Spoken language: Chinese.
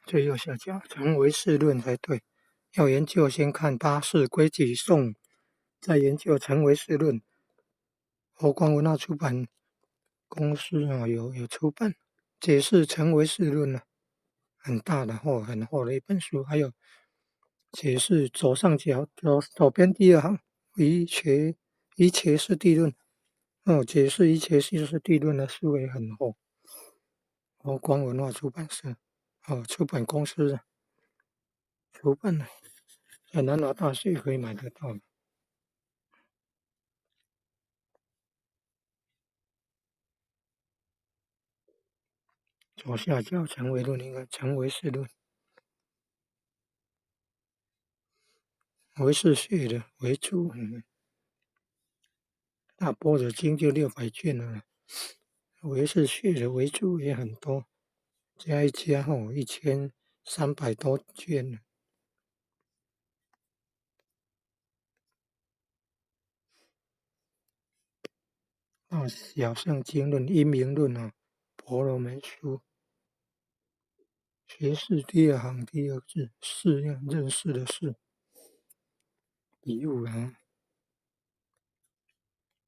最右下角成唯识论才对。要研究先看八识归己颂，再研究成唯识论。佛光文化出版公司有出版解释成唯识论很大的很厚的一本书，还有解释左上角左边第二行一切是地论解释一切是地论的书也很厚。佛光文化出版社出版公司出版的，在南华大学可以买得到。左下角成唯论应该成唯识论，唯识学的为主。大般若经就600卷了，唯识学的为主也很多，加一加1300多卷了。小乘经论、因明论婆罗门书，学士第二行第二字，识认识的识，笔误